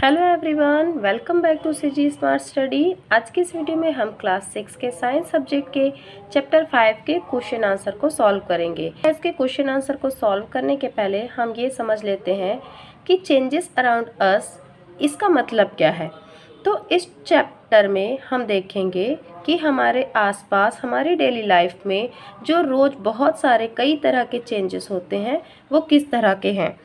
Hello everyone, welcome back to CG smart study. आज की इस वीडियो में हम क्लास 6 के साइंस सब्जेक्ट के चैप्टर 5 के क्वेश्चन आंसर को सॉल्व करेंगे। इसके क्वेश्चन आंसर को सॉल्व करने के पहले हम ये समझ लेते हैं कि चेंजेस अराउंड अस इसका मतलब क्या है। तो इस चैप्टर में हम देखेंगे कि हमारे आसपास हमारी डेली लाइफ में जो रोज़ बहुत सारे कई तरह के चेंजेस होते हैं वो किस तरह के हैं।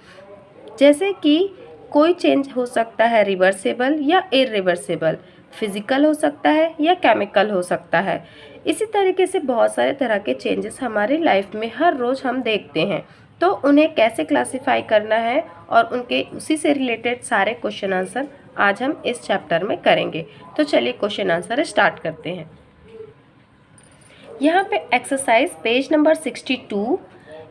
जैसे कि कोई चेंज हो सकता है रिवर्सेबल या इरिवर्सेबल, फिजिकल हो सकता है या केमिकल हो सकता है। इसी तरीके से बहुत सारे तरह के चेंजेस हमारी लाइफ में हर रोज़ हम देखते हैं। तो उन्हें कैसे क्लासिफाई करना है और उनके उसी से रिलेटेड सारे क्वेश्चन आंसर आज हम इस चैप्टर में करेंगे। तो चलिए क्वेश्चन आंसर स्टार्ट करते हैं। यहाँ पे एक्सरसाइज पेज नंबर 62,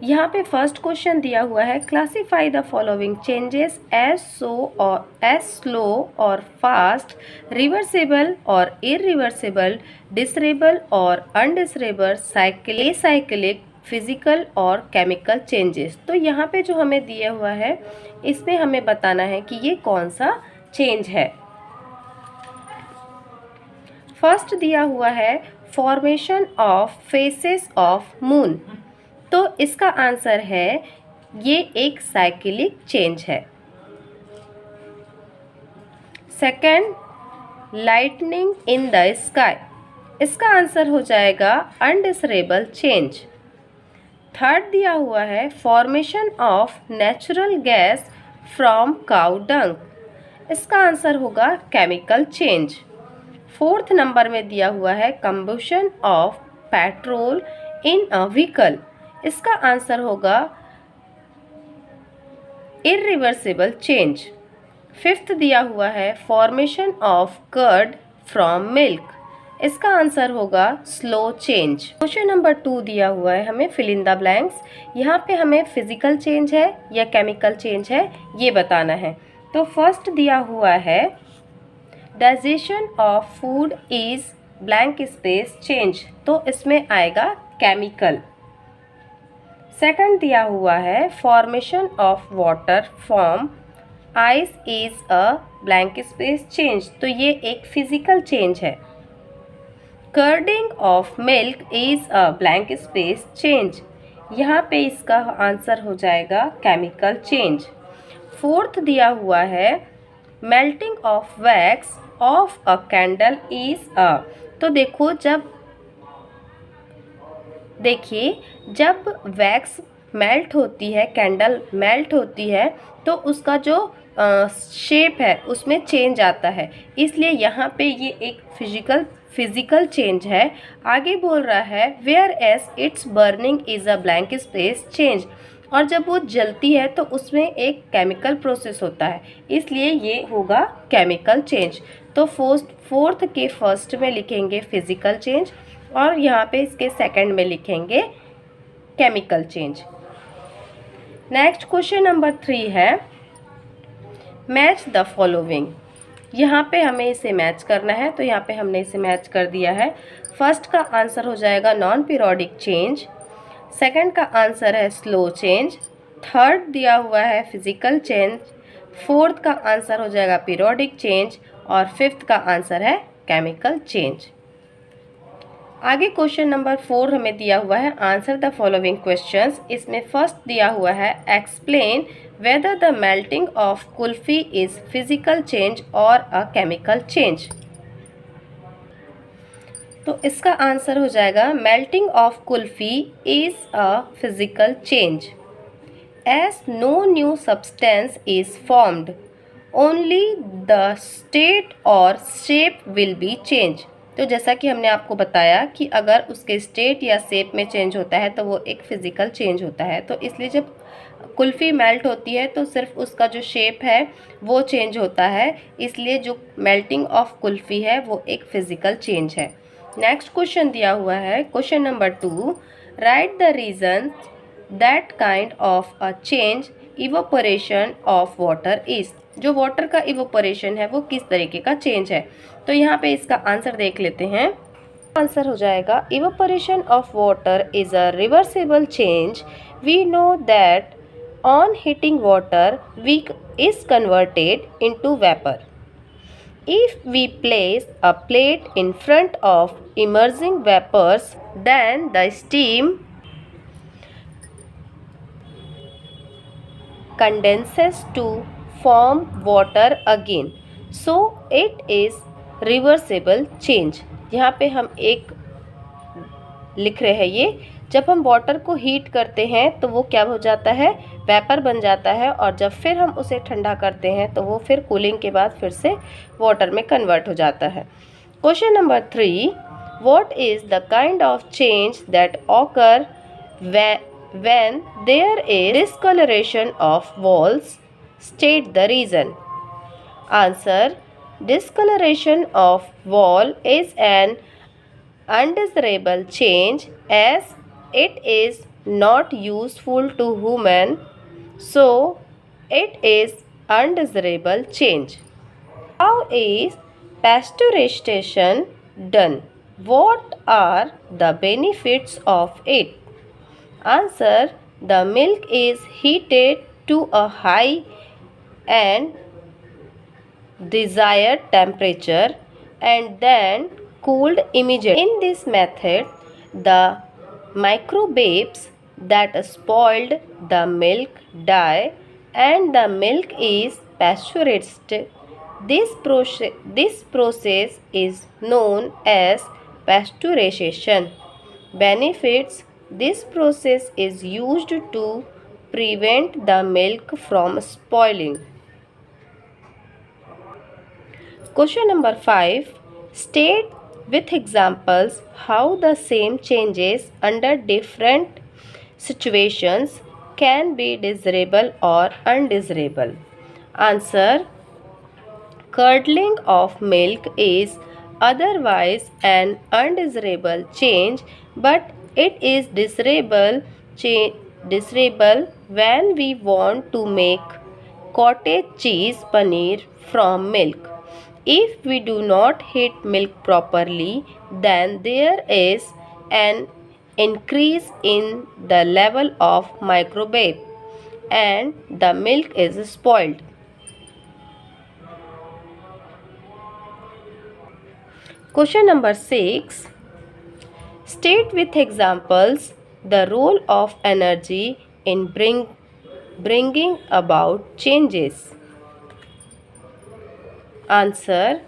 यहाँ पे फर्स्ट क्वेश्चन दिया हुआ है, classify the following changes as slow और फास्ट, रिवर्सेबल और इरिवर्सेबल, डिसरेबल और अनडिसरेबल, साइक्लिक, फिजिकल और केमिकल चेंजेस। तो यहाँ पे जो हमें दिया हुआ है इसमें हमें बताना है कि ये कौन सा चेंज है। फर्स्ट दिया हुआ है formation of faces of moon, तो इसका आंसर है ये एक साइक्लिक चेंज है। Second, lightning in the sky, इसका आंसर हो जाएगा अनडिसरेबल चेंज। थर्ड दिया हुआ है formation of natural gas from cow dung, इसका आंसर होगा केमिकल चेंज। फोर्थ नंबर में दिया हुआ है combustion of petrol in a vehicle, इसका आंसर होगा इरिवर्सिबल चेंज। फिफ्थ दिया हुआ है formation of curd from milk, इसका आंसर होगा स्लो चेंज। क्वेश्चन नंबर 2 दिया हुआ है हमें फिल इन द ब्लैंक्स, यहाँ पे हमें फिजिकल चेंज है या केमिकल चेंज है ये बताना है। तो फर्स्ट दिया हुआ है digestion of food is blank space change, तो इसमें आएगा केमिकल। सेकंड दिया हुआ है formation of water from ice is a blank space change, तो ये एक फिजिकल चेंज है। Curdling of milk is a blank space change, यहाँ पे इसका आंसर हो जाएगा केमिकल चेंज। फोर्थ दिया हुआ है melting of wax of a candle is a, तो देखिए जब वैक्स मेल्ट होती है, कैंडल मेल्ट होती है, तो उसका जो शेप है उसमें चेंज आता है, इसलिए यहाँ पे ये एक फिजिकल चेंज है। आगे बोल रहा है whereas its burning is a blank space change, और जब वो जलती है तो उसमें एक केमिकल प्रोसेस होता है, इसलिए ये होगा केमिकल चेंज। तो फोर्थ के फर्स्ट में लिखेंगे फिजिकल चेंज और यहाँ पे इसके सेकंड में लिखेंगे chemical change. Next question number 3 है मैच द फॉलोइंग, यहाँ पे हमें इसे मैच करना है, तो यहाँ पे हमने इसे मैच कर दिया है। फर्स्ट का आंसर हो जाएगा नॉन पीरियोडिक चेंज, सेकंड का आंसर है स्लो चेंज, थर्ड दिया हुआ है फिजिकल चेंज, फोर्थ का आंसर हो जाएगा पीरियोडिक चेंज और फिफ्थ का आंसर है केमिकल चेंज। आगे क्वेश्चन नंबर 4 हमें दिया हुआ है आंसर द फॉलोइंग क्वेश्चंस, इसमें फर्स्ट दिया हुआ है explain whether the melting of kulfi is physical change और अ केमिकल चेंज, तो इसका आंसर हो जाएगा melting of kulfi is a physical change as no new substance is formed only the state और शेप विल बी चेंज, तो जैसा कि हमने आपको बताया कि अगर उसके स्टेट या शेप में चेंज होता है तो वो एक फिजिकल चेंज होता है। तो इसलिए जब कुल्फ़ी मेल्ट होती है तो सिर्फ उसका जो शेप है वो चेंज होता है, इसलिए जो मेल्टिंग ऑफ कुल्फ़ी है वो एक फिजिकल चेंज है। नेक्स्ट क्वेश्चन दिया हुआ है question number 2, right the reason that kind of a change evaporation of water is, जो वाटर का इवोपरेशन है वो किस तरीके का चेंज है। तो यहाँ पे इसका आंसर देख लेते हैं। आंसर हो जाएगा evaporation of water is a reversible change, we know that On heating water, is converted into vapor. If we place a plate in front of emerging vapors, then the steam condenses to form water again. So it is reversible change. यहाँ पे हम एक लिख रहे हैं ये, जब हम वाटर को हीट करते हैं तो वो क्या हो जाता है, वेपर बन जाता है, और जब फिर हम उसे ठंडा करते हैं तो वो फिर कूलिंग के बाद फिर से वाटर में कन्वर्ट हो जाता है। Question number 3, what is the kind of change that occur when there is discoloration of walls? State the reason. Answer: discoloration of wall is an undesirable change as it is not useful to human, so it is undesirable change. How is pasteurization done? What are the benefits of it? Answer: the milk is heated to a high and desired temperature and then cooled immediately. In this method, the microbes that spoiled the milk die and the milk is pasteurized. This process is known as pasteurization. Benefits: this process is used to prevent the milk from spoiling. Question number 5. State with examples how the same changes under different situations can be desirable or undesirable. Answer: curdling of milk is otherwise an undesirable change, but it is desirable when we want to make cottage cheese paneer from milk. If we do not heat milk properly, then there is an increase in the level of microbe and the milk is spoiled. Question number 6. State with examples the role of energy in bringing about changes. Answer: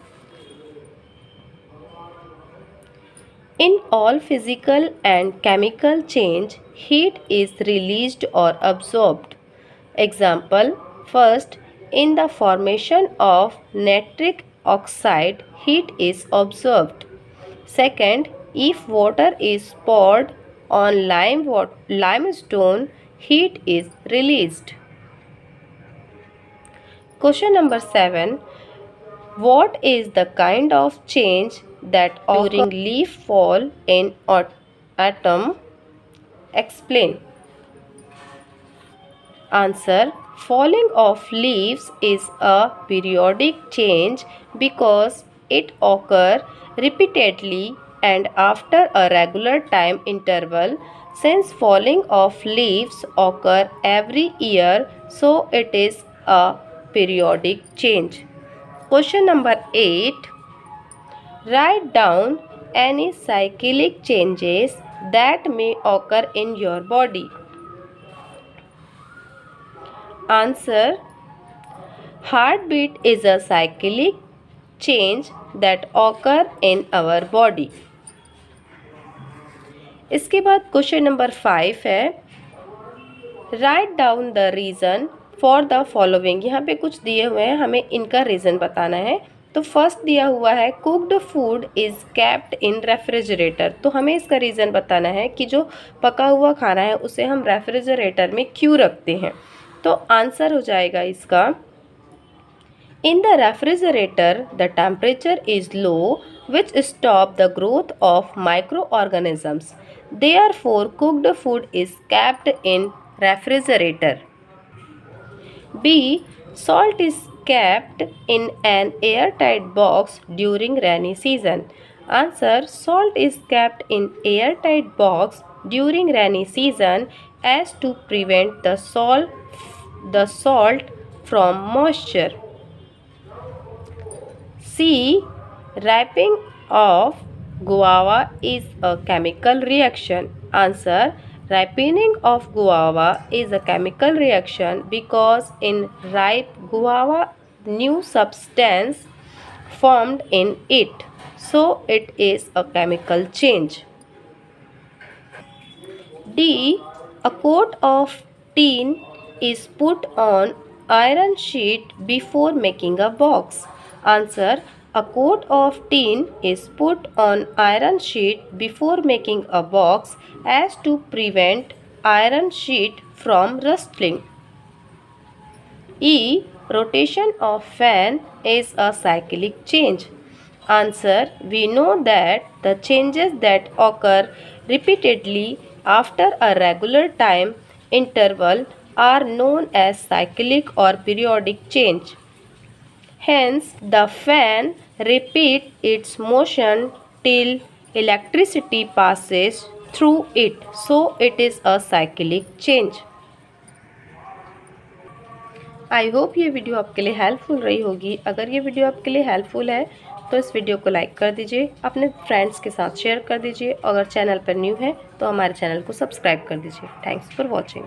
in all physical and chemical change, heat is released or absorbed. Example: first, in the formation of nitric oxide, heat is observed. Second, if water is poured on limestone, heat is released. Question number 7. What is the kind of change that occurs during leaf fall in autumn? Explain. Answer: falling of leaves is a periodic change because it occurs repeatedly and after a regular time interval. Since falling of leaves occur every year, so it is a periodic change. Question number 8. Write down any cyclic changes that may occur in your body. Answer: heartbeat is a cyclic change that occur in our body. इसके बाद question number 5 है, write down the reason for the following. यहाँ पे कुछ दिए हुए हैं, हमें इनका रीज़न बताना है। तो फर्स्ट दिया हुआ है cooked food is kept in refrigerator. तो हमें इसका रीज़न बताना है कि जो पका हुआ खाना है उसे हम रेफ्रिजरेटर में क्यों रखते हैं। तो आंसर हो जाएगा इसका, in the refrigerator the temperature is low which stop the growth of microorganisms. Therefore cooked food is kept in refrigerator. B. Salt is kept in an airtight box during rainy season. Answer: salt is kept in airtight box during rainy season as to prevent the salt the salt from moisture. C. Ripening of guava is a chemical reaction. Answer. Ripening of guava is a chemical reaction because in ripe guava new substance formed in it. So it is a chemical change. D. A coat of tin is put on iron sheet before making a box. Answer. A coat of tin is put on iron sheet before making a box as to prevent iron sheet from rustling. E. Rotation of fan is a cyclic change. Answer. We know that the changes that occur repeatedly after a regular time interval are known as cyclic or periodic change. Hence, the fan repeats its motion till electricity passes through it. So, it is a cyclic change. I hope ये video आपके लिए helpful रही होगी। अगर ये video आपके लिए helpful है तो इस वीडियो को लाइक कर दीजिए, अपने फ्रेंड्स के साथ शेयर कर दीजिए। अगर चैनल पर न्यू है तो हमारे चैनल को सब्सक्राइब कर दीजिए। Thanks for watching.